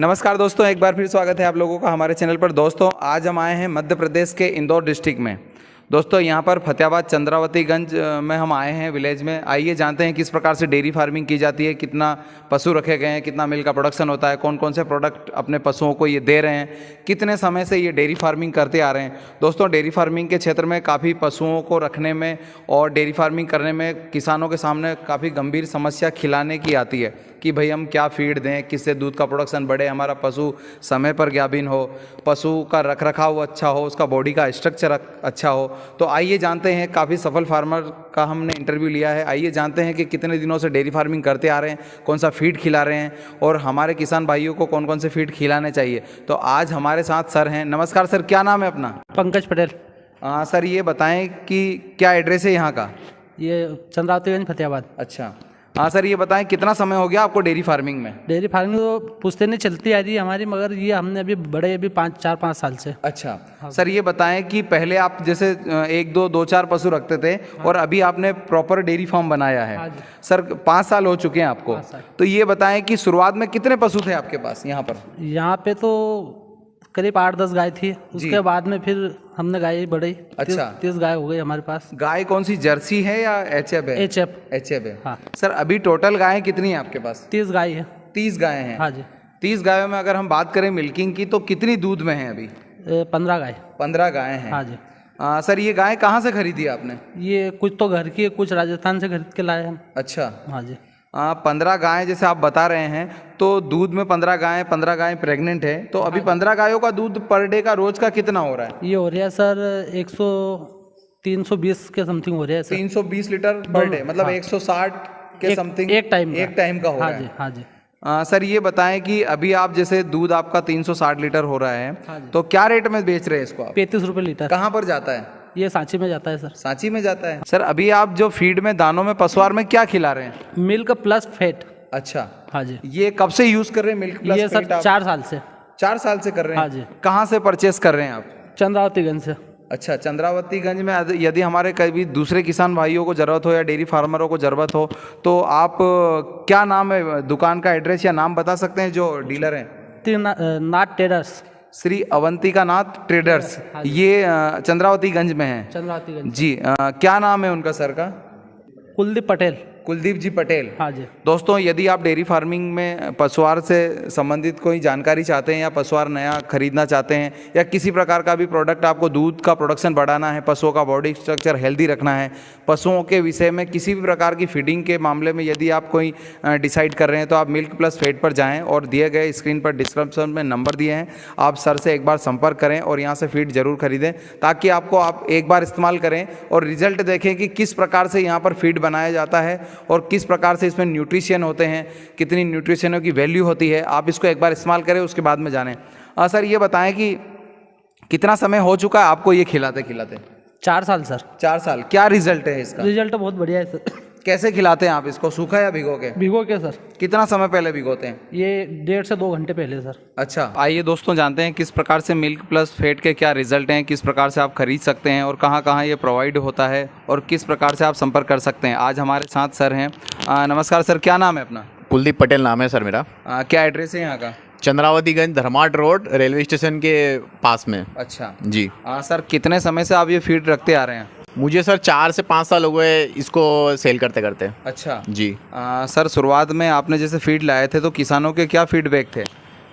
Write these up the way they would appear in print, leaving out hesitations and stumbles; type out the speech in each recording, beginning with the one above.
नमस्कार दोस्तों, एक बार फिर स्वागत है आप लोगों का हमारे चैनल पर। दोस्तों आज हम आए हैं मध्य प्रदेश के इंदौर डिस्ट्रिक्ट में। दोस्तों यहाँ पर फतेहाबाद चंद्रावतीगंज में हम आए हैं, विलेज में। आइए जानते हैं किस प्रकार से डेयरी फार्मिंग की जाती है, कितना पशु रखे गए हैं, कितना मिल्क का प्रोडक्शन होता है, कौन कौन से प्रोडक्ट अपने पशुओं को ये दे रहे हैं, कितने समय से ये डेयरी फार्मिंग करते आ रहे हैं। दोस्तों डेयरी फार्मिंग के क्षेत्र में काफ़ी पशुओं को रखने में और डेयरी फार्मिंग करने में किसानों के सामने काफ़ी गंभीर समस्या खिलाने की आती है कि भाई हम क्या फीड दें, किससे दूध का प्रोडक्शन बढ़े, हमारा पशु समय पर गाभिन हो, पशु का रखरखाव अच्छा हो, उसका बॉडी का स्ट्रक्चर अच्छा हो। तो आइए जानते हैं, काफ़ी सफल फार्मर का हमने इंटरव्यू लिया है। आइए जानते हैं कि कितने दिनों से डेयरी फार्मिंग करते आ रहे हैं, कौन सा फीड खिला रहे हैं और हमारे किसान भाइयों को कौन कौन से फीड खिलाने चाहिए। तो आज हमारे साथ सर हैं। नमस्कार सर, क्या नाम है अपना? पंकज पटेल। सर ये बताएं कि क्या एड्रेस है यहाँ का? ये चंद्रावतीगंज फतेहाबाद। अच्छा सर ये बताएं कितना समय हो गया आपको डेयरी फार्मिंग में? डेयरी फार्मिंग तो पुश्ते नहीं चलती आ रही है हमारी, मगर ये हमने अभी बड़े अभी 4-5 साल से। अच्छा सर ये बताएं कि पहले आप जैसे 1-2-4 पशु रखते थे और अभी आपने प्रॉपर डेयरी फार्म बनाया है। सर 5 साल हो चुके हैं आपको, तो ये बताएं कि शुरुआत में कितने पशु थे आपके पास यहाँ पर? यहाँ पे तो करीब 8-10 गाय थी, उसके बाद में फिर हमने गाय बढ़ाई। अच्छा 30 गाय हो गई हमारे पास। गाय कौन सी, जर्सी है या एचएफ है? एचएफ है। हाँ सर अभी टोटल गायें कितनी है आपके पास? 30 गाय है। 30 गायें हैं। हाँ जी। 30 गायों में अगर हम बात करें मिल्किंग की तो कितनी दूध में है अभी? 15 गाय। 15 गायें हैं। हाँ जी। सर ये गाय कहाँ से खरीदी आपने? ये कुछ तो घर की है, कुछ राजस्थान से खरीद के लाए हैं। अच्छा। हाँ जी। 15 गायें जैसे आप बता रहे हैं, तो दूध में 15 गायें प्रेग्नेंट है, तो अभी 15 गायों का दूध पर डे का रोज का कितना हो रहा है? ये हो रहा है सर 320 के समथिंग हो रहा है सर। 320 लीटर पर डे, मतलब 160 के समथिंग एक टाइम का हो रहा है। हाँ जी। सर ये बताएं कि अभी आप जैसे दूध आपका 360 लीटर हो रहा है, तो क्या रेट में बेच रहे हैं इसको आप? 35 रुपये लीटर। कहाँ पर जाता है? ये सांची में जाता है सर। सांची में जाता है। सर अभी आप जो फीड में दानों में पशुआहार में क्या खिला रहे हैं? Milk plus fat. अच्छा। हाँ जी। ये कब से यूज कर रहे हैं मिल्क प्लस ये फेट? सर 4 साल से। 4 साल से कर रहे हैं? हाँ जी। कहाँ से परचेस कर रहे हैं आप? चंद्रावतीगंज से। अच्छा चंद्रावतीगंज में। यदि हमारे कभी दूसरे किसान भाइयों को ज़रूरत हो या डेयरी फार्मरों को ज़रूरत हो तो आप क्या नाम है दुकान का, एड्रेस या नाम बता सकते हैं जो डीलर हैं? नाथ ट्रेडर्स। श्री अवंतिका नाथ ट्रेडर्स। ये चंद्रावतीगंज में है। चंद्रावतीगंज जी। क्या नाम है उनका सर का? कुलदीप पटेल। कुलदीप जी पटेल। हाँ जी। दोस्तों यदि आप डेयरी फार्मिंग में पशुआहार से संबंधित कोई जानकारी चाहते हैं या पशुआहार नया खरीदना चाहते हैं या किसी प्रकार का भी प्रोडक्ट, आपको दूध का प्रोडक्शन बढ़ाना है, पशुओं का बॉडी स्ट्रक्चर हेल्दी रखना है, पशुओं के विषय में किसी भी प्रकार की फीडिंग के मामले में यदि आप कोई डिसाइड कर रहे हैं तो आप मिल्क प्लस फेट पर जाएँ और दिए गए स्क्रीन पर डिस्क्रिप्शन में नंबर दिए हैं, आप सर से एक बार संपर्क करें और यहाँ से फीड जरूर खरीदें ताकि आपको आप एक बार इस्तेमाल करें और रिजल्ट देखें कि किस प्रकार से यहाँ पर फीड बनाया जाता है और किस प्रकार से इसमें न्यूट्रिशन होते हैं, कितनी न्यूट्रिशनों की वैल्यू होती है। आप इसको एक बार इस्तेमाल करें, उसके बाद में जानें। सर ये बताएं कि कितना समय हो चुका है आपको ये खिलाते? 4 साल सर। 4 साल। क्या रिजल्ट है इसका? रिजल्ट बहुत बढ़िया है सर। कैसे खिलाते हैं आप इसको, सूखा या भिगो के? भिगो के सर। कितना समय पहले भिगोते हैं? ये 1.5 से 2 घंटे पहले सर। अच्छा। आइए दोस्तों जानते हैं किस प्रकार से मिल्क प्लस फेट के क्या रिजल्ट हैं, किस प्रकार से आप खरीद सकते हैं और कहाँ कहाँ ये प्रोवाइड होता है और किस प्रकार से आप संपर्क कर सकते हैं। आज हमारे साथ सर हैं। नमस्कार सर, क्या नाम है अपना? कुलदीप पटेल नाम है सर मेरा। क्या एड्रेस है यहाँ का? चंद्रावतीगंज धर्माट रोड, रेलवे स्टेशन के पास में। अच्छा जी। सर कितने समय से आप ये फीड रखते आ रहे हैं? मुझे सर 4 से 5 साल हो गए इसको सेल करते करते। अच्छा जी। सर शुरुआत में आपने जैसे फीड लाए थे तो किसानों के क्या फीडबैक थे?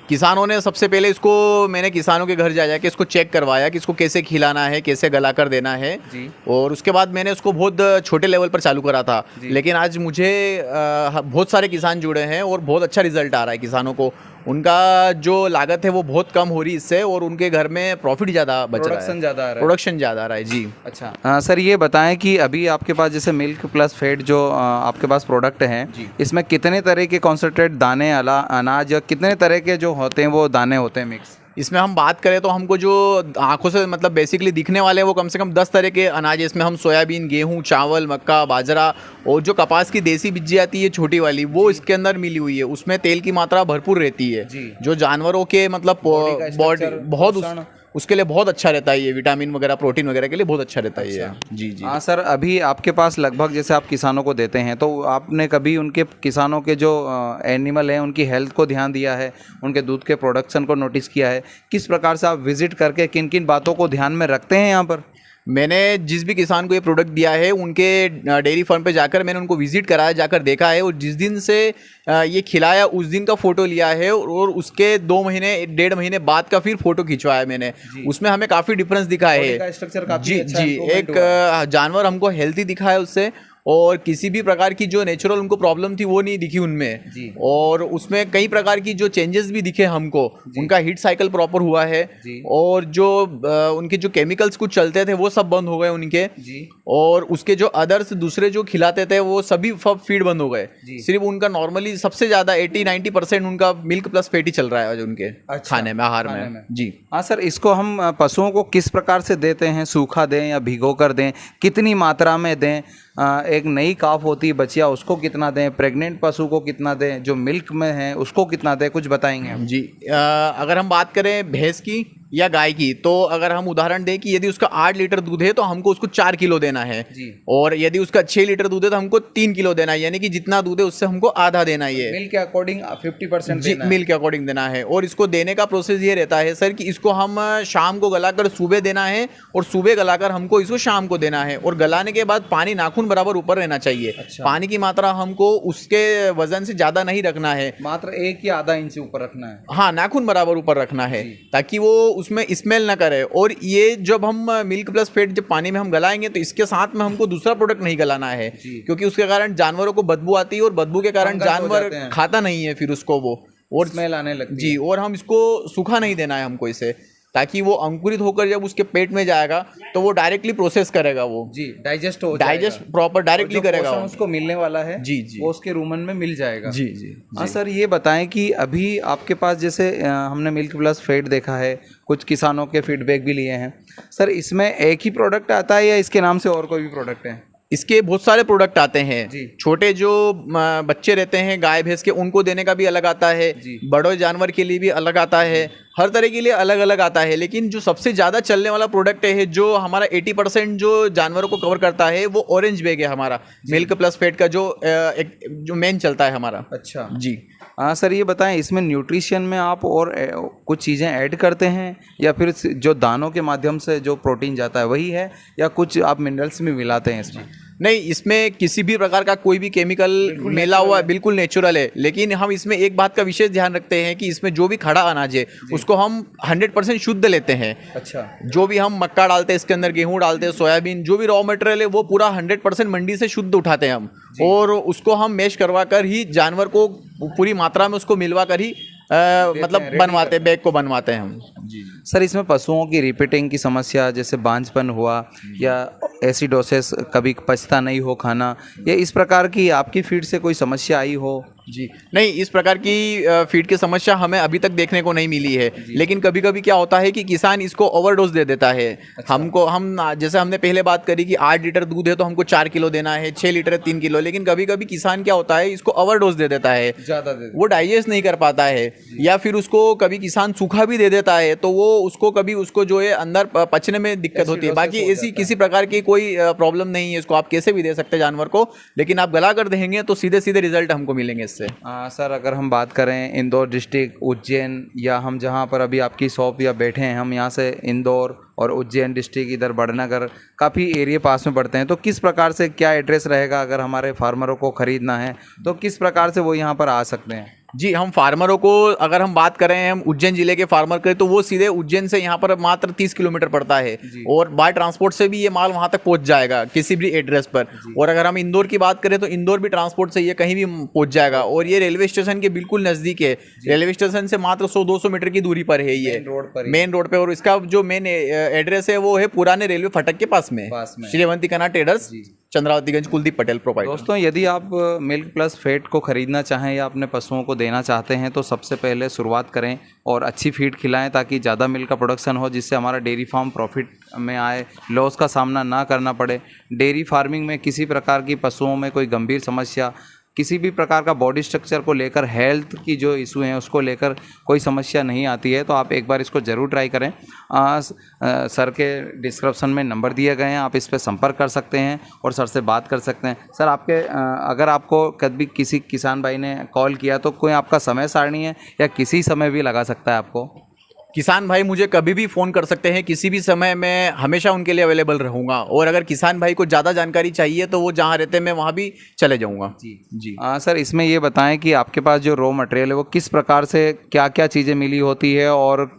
किसानों ने सबसे पहले इसको, मैंने किसानों के घर जा के इसको चेक करवाया कि इसको कैसे खिलाना है, कैसे गला कर देना है जी। और उसके बाद मैंने उसको बहुत छोटे लेवल पर चालू करा था, लेकिन आज मुझे बहुत सारे किसान जुड़े हैं और बहुत अच्छा रिजल्ट आ रहा है किसानों को। उनका जो लागत है वो बहुत कम हो रही है इससे और उनके घर में प्रॉफिट ज़्यादा बच रहा है, प्रोडक्शन ज़्यादा आ रहा है जी। अच्छा। सर ये बताएं कि अभी आपके पास जैसे मिल्क प्लस फेट जो आपके पास प्रोडक्ट हैं, इसमें कितने तरह के कॉन्सेंट्रेट दाने, अनाज, कितने तरह के जो होते हैं वो दाने होते हैं मिक्स? इसमें हम बात करें तो हमको जो आंखों से मतलब बेसिकली दिखने वाले हैं वो कम से कम 10 तरह के अनाज है। इसमें हम सोयाबीन, गेहूं, चावल, मक्का, बाजरा और जो कपास की देसी बिज्जी आती है छोटी वाली, वो इसके अंदर मिली हुई है। उसमें तेल की मात्रा भरपूर रहती है, जो जानवरों के मतलब बॉडी बहुत उसके लिए बहुत अच्छा रहता है ये, विटामिन वगैरह प्रोटीन वगैरह के लिए बहुत अच्छा रहता है ये। जी जी। हाँ सर, अभी आपके पास लगभग जैसे आप किसानों को देते हैं तो आपने कभी उनके किसानों के जो एनिमल हैं उनकी हेल्थ को ध्यान दिया है, उनके दूध के प्रोडक्शन को नोटिस किया है? किस प्रकार से आप विजिट करके किन किन बातों को ध्यान में रखते हैं यहाँ पर? मैंने जिस भी किसान को ये प्रोडक्ट दिया है उनके डेयरी फार्म पे जाकर मैंने उनको विजिट कराया, जाकर देखा है, और जिस दिन से ये खिलाया उस दिन का फोटो लिया है, और उसके 2 महीने 1.5 महीने बाद का फिर फोटो खिंचवाया मैंने। उसमें हमें काफ़ी डिफरेंस दिखा है। जी जी, एक जानवर हमको हेल्थी दिखा है उससे, और किसी भी प्रकार की जो नेचुरल उनको प्रॉब्लम थी वो नहीं दिखी उनमें जी। और उसमें कई प्रकार की जो चेंजेस भी दिखे हमको, उनका हीट साइकिल प्रॉपर हुआ है जी। और जो उनके जो केमिकल्स कुछ चलते थे वो सब बंद हो गए उनके जी। और उसके जो अदर्स दूसरे जो खिलाते थे वो सभी फीड बंद हो गए। सिर्फ उनका नॉर्मली सबसे ज़्यादा 80-90% उनका मिल्क प्लस फैटी चल रहा है उनके खाने में, आहार में जी। हाँ सर, इसको हम पशुओं को किस प्रकार से देते हैं? सूखा दें या भिगो कर दें? कितनी मात्रा में दें? एक नई काफ होती है बच्चिया, उसको कितना दें? प्रेग्नेंट पशु को कितना दें? जो मिल्क में है उसको कितना दें? कुछ बताएंगे हम जी। अगर हम बात करें भैंस की या गाय की, तो अगर हम उदाहरण दें कि यदि उसका 8 लीटर दूध है तो हमको उसको 4 किलो देना है जी। और यदि उसका 6 लीटर दूध है तो हमको 3 किलो देना है, यानी कि जितना दूध है उससे हमको आधा देना है। मिल्क के अकॉर्डिंग 50% जी, मिल्क के अकॉर्डिंग देना है। और इसको देने का प्रोसेस ये रहता है सर कि इसको हम शाम को गलाकर सुबह देना है, और सुबह गलाकर हमको इसको शाम को देना है, और गलाने के बाद पानी नाखून बराबर ऊपर रहना चाहिए। अच्छा। पानी की मात्रा हमको उसके वजन से ज्यादा नहीं रखना है, मात्र 1 या आधा इंच ऊपर रखना है। हाँ, नाखून बराबर ऊपर रखना है ताकि वो उसमें स्मेल ना करे। और ये जब हम मिल्क प्लस फैट जब पानी में हम गलाएंगे तो इसके साथ में हमको दूसरा प्रोडक्ट नहीं गलाना है, क्योंकि उसके कारण जानवरों को बदबू आती है, और बदबू के कारण जानवर खाता नहीं है फिर उसको वो, और स्मेल आने लगती है जी। और हम इसको सूखा नहीं देना है हमको इसे, ताकि वो अंकुरित होकर जब उसके पेट में जाएगा तो वो डायरेक्टली प्रोसेस करेगा, वो जी डाइजेस्ट प्रॉपर डायरेक्टली करेगा, उसको मिलने वाला है जी जी, वो उसके रूमन में मिल जाएगा जी जी। हाँ सर, ये बताएं कि अभी आपके पास जैसे हमने मिल्क प्लस फैट देखा है, कुछ किसानों के फीडबैक भी लिए हैं सर, इसमें एक ही प्रोडक्ट आता है या इसके नाम से और कोई भी प्रोडक्ट है? इसके बहुत सारे प्रोडक्ट आते हैं। छोटे जो बच्चे रहते हैं गाय भैंस के, उनको देने का भी अलग आता है, बड़े जानवर के लिए भी अलग आता है, हर तरह के लिए अलग अलग आता है। लेकिन जो सबसे ज़्यादा चलने वाला प्रोडक्ट है, जो हमारा 80% जो जानवरों को कवर करता है, वो ऑरेंज बैग है हमारा, मिल्क प्लस फैट का जो मेन चलता है हमारा। अच्छा जी हाँ सर, ये बताएं इसमें न्यूट्रिशन में आप और कुछ चीज़ें ऐड करते हैं, या फिर जो दानों के माध्यम से जो प्रोटीन जाता है वही है, या कुछ आप मिनरल्स भी मिलाते हैं इसमें? नहीं, इसमें किसी भी प्रकार का कोई भी केमिकल मिला हुआ है, बिल्कुल नेचुरल है। लेकिन हम इसमें एक बात का विशेष ध्यान रखते हैं कि इसमें जो भी खड़ा अनाज है उसको हम 100% शुद्ध लेते हैं। अच्छा। जो भी हम मक्का डालते हैं इसके अंदर, गेहूं डालते हैं, सोयाबीन, जो भी रॉ मटेरियल है वो पूरा 100% मंडी से शुद्ध उठाते हैं हम, और उसको हम मैश करवा कर ही जानवर को पूरी मात्रा में उसको मिलवा कर ही मतलब बनवाते हैं, बैग को बनवाते हैं हम जी। सर, इसमें पशुओं की रिपीटिंग की समस्या, जैसे बांझपन हुआ या एसिडोसिस, कभी पचता नहीं हो खाना, या इस प्रकार की आपकी फीड से कोई समस्या आई हो? जी नहीं, इस प्रकार की फीड की समस्या हमें अभी तक देखने को नहीं मिली है। लेकिन कभी कभी क्या होता है कि किसान इसको ओवरडोज दे देता है। अच्छा। हम जैसे हमने पहले बात करी कि 8 लीटर दूध है तो हमको 4 किलो देना है, 6 लीटर है 3 किलो। लेकिन कभी कभी किसान क्या होता है, इसको ओवरडोज दे देता है, ज़्यादा दे, वो डाइजेस्ट नहीं कर पाता है, या फिर उसको कभी किसान सूखा भी दे देता है, तो वो उसको कभी उसको जो है अंदर पचने में दिक्कत होती है। बाकी ऐसी किसी प्रकार की कोई प्रॉब्लम नहीं है, इसको आप कैसे भी दे सकते हैं जानवर को, लेकिन आप गला कर देंगे तो सीधे सीधे रिजल्ट हमको मिलेंगे। सर, अगर हम बात करें इंदौर डिस्ट्रिक्ट, उज्जैन, या हम जहां पर अभी आपकी शॉप या बैठे हैं, हम यहां से इंदौर और उज्जैन डिस्ट्रिक्ट, इधर बड़नगर, काफ़ी एरिया पास में पड़ते हैं, तो किस प्रकार से क्या एड्रेस रहेगा अगर हमारे फार्मरों को ख़रीदना है तो किस प्रकार से वो यहाँ पर आ सकते हैं? जी, हम फार्मरों को अगर हम बात करें, हम उज्जैन जिले के फार्मर करें तो वो सीधे उज्जैन से यहाँ पर मात्र 30 किलोमीटर पड़ता है, और बाय ट्रांसपोर्ट से भी ये माल वहाँ तक पहुँच जाएगा किसी भी एड्रेस पर। और अगर हम इंदौर की बात करें तो इंदौर भी ट्रांसपोर्ट से ये कहीं भी पहुँच जाएगा, और ये रेलवे स्टेशन के बिल्कुल नज़दीक है। रेलवे स्टेशन से मात्र 100-200 मीटर की दूरी पर है ये, मेन रोड पर। और इसका जो मेन एड्रेस है वो है पुराने रेलवे फाटक के पास में श्रीवंती कना ट्रेडर्स, चंद्रावतीगंज, कुलदीप पटेल प्रोवाइडर। दोस्तों, यदि आप मिल्क प्लस फैट को ख़रीदना चाहें या अपने पशुओं को देना चाहते हैं तो सबसे पहले शुरुआत करें और अच्छी फीड खिलाएं, ताकि ज़्यादा मिल्क का प्रोडक्शन हो, जिससे हमारा डेयरी फार्म प्रॉफिट में आए, लॉस का सामना ना करना पड़े। डेयरी फार्मिंग में किसी प्रकार की पशुओं में कोई गंभीर समस्या, किसी भी प्रकार का बॉडी स्ट्रक्चर को लेकर, हेल्थ की जो इशू हैं उसको लेकर कोई समस्या नहीं आती है, तो आप एक बार इसको ज़रूर ट्राई करें। सर के डिस्क्रिप्शन में नंबर दिए गए हैं, आप इस पर संपर्क कर सकते हैं और सर से बात कर सकते हैं। सर आपके अगर आपको कभी किसी किसान भाई ने कॉल किया तो कोई आपका समय सारणी है या किसी समय भी लगा सकता है आपको? किसान भाई मुझे कभी भी फ़ोन कर सकते हैं, किसी भी समय, मैं हमेशा उनके लिए अवेलेबल रहूँगा। और अगर किसान भाई को ज़्यादा जानकारी चाहिए तो वो जहाँ रहते हैं मैं वहाँ भी चले जाऊँगा। जी। सर इसमें ये बताएं कि आपके पास जो रॉ मटेरियल है वो किस प्रकार से, क्या क्या चीज़ें मिली होती है और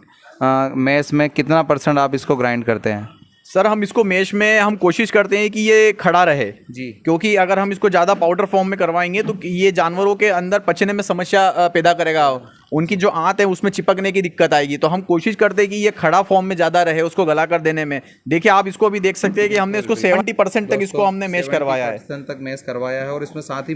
मैश में कितना % आप इसको ग्राइंड करते हैं? सर हम इसको मैश में हम कोशिश करते हैं कि ये खड़ा रहे जी, क्योंकि अगर हम इसको ज़्यादा पाउडर फॉर्म में करवाएंगे तो ये जानवरों के अंदर पचने में समस्या पैदा करेगा, उनकी जो आंत है उसमें चिपकने की दिक्कत आएगी। तो हम कोशिश करते हैं कि ये खड़ा फॉर्म में ज़्यादा रहे, उसको गला कर देने में। देखिए आप इसको भी देख सकते हैं कि हमने इसको 70% तक इसको हमने मैश करवाया है, 70% तक मैश करवाया है। और इसमें साथ ही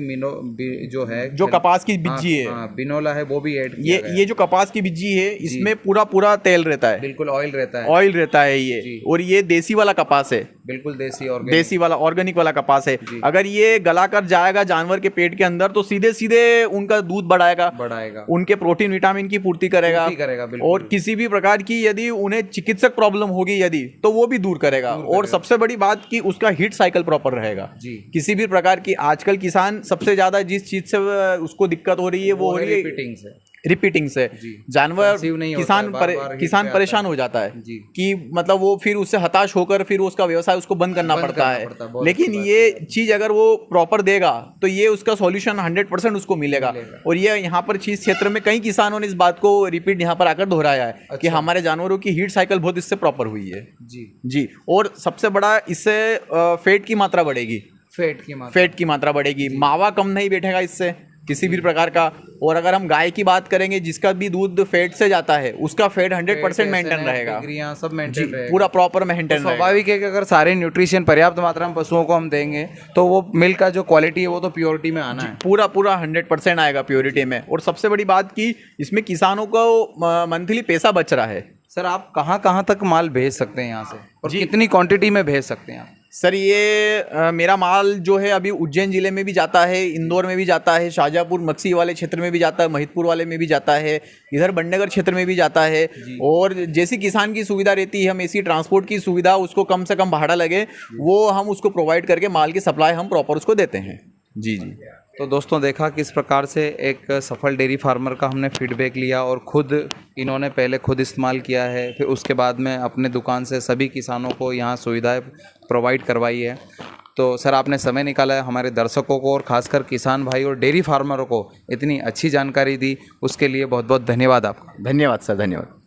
जो है, जो कपास की बिज्जी है, बिनोला है, वो भी ऐड किया गया है। ये जो कपास की बिज्जी है इसमें पूरा तेल रहता है, बिल्कुल ऑयल रहता है, ऑयल रहता है ये। और ये देसी वाला कपास है, बिल्कुल देसी वाला ऑर्गेनिक वाला कपास है। अगर ये गला कर जाएगा जानवर के पेट के अंदर तो सीधे सीधे उनका दूध बढ़ाएगा, उनके प्रोटीन विटामिन की पूर्ति करेगा और किसी भी प्रकार की यदि उन्हें चिकित्सक प्रॉब्लम होगी यदि, तो वो भी दूर करेगा। और सबसे बड़ी बात कि उसका हीट साइकिल प्रॉपर रहेगा। किसी भी प्रकार की आजकल किसान सबसे ज्यादा जिस चीज से उसको दिक्कत हो रही है वो हो रही है रिपीटिंग से। जानवर किसान परेशान हो जाता है कि मतलब वो फिर उससे हताश होकर फिर उसका व्यवसाय उसको बंद करना पड़ता है। लेकिन ये चीज अगर वो प्रॉपर देगा तो ये उसका सॉल्यूशन 100% उसको मिलेगा। और ये यहाँ पर इस क्षेत्र में कई किसानों ने इस बात को रिपीट यहाँ पर आकर दोहराया है कि हमारे जानवरों की हीट साइकिल बहुत इससे प्रॉपर हुई है। जी। और सबसे बड़ा इससे फैट की मात्रा बढ़ेगी, फैट की मात्रा बढ़ेगी, मावा कम नहीं बैठेगा इससे किसी भी प्रकार का। और अगर हम गाय की बात करेंगे जिसका भी दूध फैट से जाता है उसका फैट 100% मेंटेन रहेगा, सब मेंटेन रहेगा, पूरा प्रॉपर मेंटेन रहेगा। स्वाभाविक है कि अगर सारे न्यूट्रिशन पर्याप्त मात्रा में पशुओं को हम देंगे तो वो मिल्क का जो क्वालिटी है वो तो प्योरिटी में आना है, पूरा 100% आएगा प्योरिटी में। और सबसे बड़ी बात कि इसमें किसानों को मंथली पैसा बच रहा है। सर आप कहाँ तक माल भेज सकते हैं यहाँ से और कितनी क्वांटिटी में भेज सकते हैं आप? सर ये मेरा माल जो है अभी उज्जैन जिले में भी जाता है, इंदौर में भी जाता है, शाहजहाँपुर मक्सी वाले क्षेत्र में भी जाता है, महिदपुर वाले में भी जाता है, इधर बंडनगर क्षेत्र में भी जाता है। और जैसी किसान की सुविधा रहती है, हम ऐसी ट्रांसपोर्ट की सुविधा, उसको कम से कम भाड़ा लगे वो हम उसको प्रोवाइड करके माल की सप्लाई हम प्रॉपर उसको देते हैं। जी। तो दोस्तों देखा किस प्रकार से एक सफल डेयरी फार्मर का हमने फीडबैक लिया और खुद इन्होंने पहले खुद इस्तेमाल किया है, फिर उसके बाद में अपने दुकान से सभी किसानों को यहाँ सुविधाएं प्रोवाइड करवाई है। तो सर आपने समय निकाला है हमारे दर्शकों को और ख़ासकर किसान भाई और डेयरी फार्मरों को इतनी अच्छी जानकारी दी, उसके लिए बहुत बहुत धन्यवाद आपका। धन्यवाद सर, धन्यवाद।